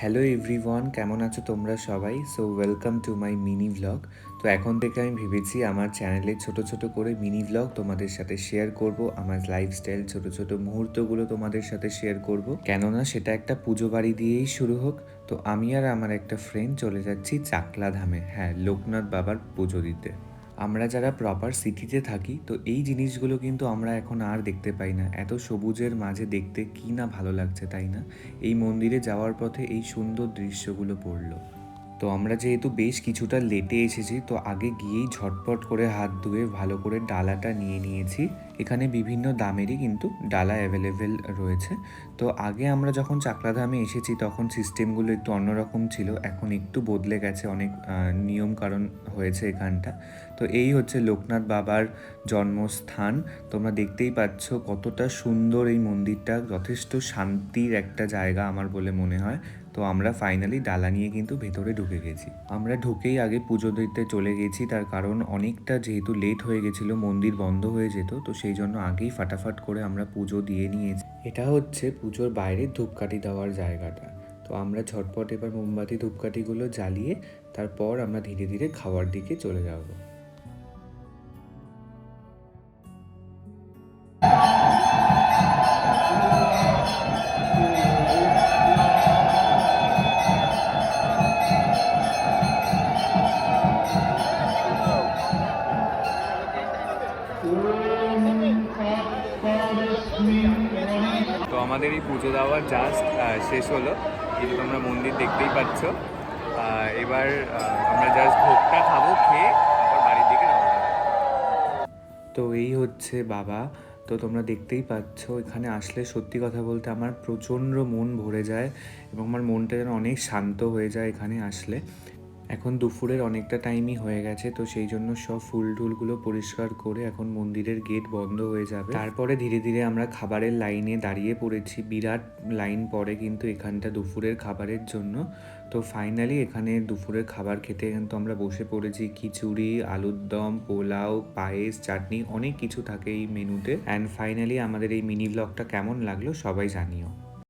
Hello everyone, কেমন আছো তোমরা সবাই? So welcome to my mini vlog. তো এখন থেকে আমি ভেবেছি আমার চ্যানেলে ছোট ছোট করে মিনি ভ্লগ তোমাদের সাথে শেয়ার করব। আমার লাইফস্টাইল ছোট ছোট মুহূর্তগুলো তোমাদের সাথে শেয়ার করব, কেননা সেটা একটা পুজো বাড়ি দিয়েই শুরু হোক। তো আমি আর আমার একটা ফ্রেন্ড চলে যাচ্ছি চাকলা ধামে, হ্যাঁ, লোকনাথ বাবার পুজো দিতে। আমরা যারা প্রপার সিটিতে থাকি, তো এই জিনিসগুলো কিন্তু আমরা এখন আর দেখতে পাই না। এত সবুজের মাঝে দেখতে কী না ভালো লাগছে, তাই না? এই মন্দিরে যাওয়ার পথে এই সুন্দর দৃশ্যগুলো পড়লো। তো আমরা যেহেতু বেশ কিছুটা লেটে এসেছি, তো আগে গিয়েই ঝটপট করে হাত ধুয়ে ভালো করে ডালাটা নিয়ে নিয়েছি। এখানে বিভিন্ন দামেরই কিন্তু ডালা অ্যাভেলেবেল রয়েছে। তো আগে আমরা যখন চাকলাধামে এসেছি তখন সিস্টেমগুলো একটু অন্যরকম ছিল, এখন একটু বদলে গেছে, অনেক নিয়ম কারণ হয়েছে এখানটা। তো এই হচ্ছে লোকনাথ বাবার জন্মস্থান। তোমরা দেখতেই পাচ্ছ কতটা সুন্দর এই মন্দিরটা, যথেষ্ট শান্তির একটা জায়গা আমার বলে মনে হয়। তো আমরা ফাইনালি ডালা নিয়ে কিন্তু ভেতরে ঢুকে গেছি। আমরা ঢুকেই আগে পুজো দিতে চলে গেছি, তার কারণ অনেকটা যেহেতু লেট হয়ে গেছিলো, মন্দির বন্ধ হয়ে যেত, তো সেই জন্য আগেই ফাটাফাট করে আমরা পুজো দিয়ে নিয়েছি। এটা হচ্ছে পুজোর বাইরে ধূপকাঠি দেওয়ার জায়গাটা। তো আমরা ঝটপট এবার মোমবাতি ধূপকাঠিগুলো জ্বালিয়ে তারপর আমরা ধীরে ধীরে খাওয়ার দিকে চলে যাব। তো আমাদের এই পুজো দেওয়ার জাস্ট শেষ হলো, কিন্তু তোমরা মন্দির দেখতেই পাচ্ছ। এবার আমরা জাস্ট ভোগটা খাবো, খেয়ে তারপর বাড়ির দিকে রওনা দেবো। তো এই হচ্ছে বাবা। তো তোমরা দেখতেই পাচ্ছ, এখানে আসলে সত্যি কথা বলতে আমার প্রচণ্ড মন ভরে যায় এবং আমার মনটা যেন অনেক শান্ত হয়ে যায় এখানে আসলে। এখন দুপুরের অনেকটা টাইমই হয়ে গেছে, তো সেই জন্য সব ফুল টুলগুলো পরিষ্কার করে এখন মন্দিরের গেট বন্ধ হয়ে যাবে। তারপরে ধীরে ধীরে আমরা খাবারের লাইনে দাঁড়িয়ে পড়েছি। বিরাট লাইন পড়ে কিন্তু এখানটা দুপুরের খাবারের জন্য। তো ফাইনালি এখানে দুপুরের খাবার খেতে কিন্তু আমরা বসে পড়েছি। খিচুড়ি, আলুর দম, পোলাও, পায়েস, চাটনি, অনেক কিছু থাকে এই মেনুতে। অ্যান্ড ফাইনালি আমাদের এই মিনি ব্লগটা কেমন লাগলো সবাই জানিও।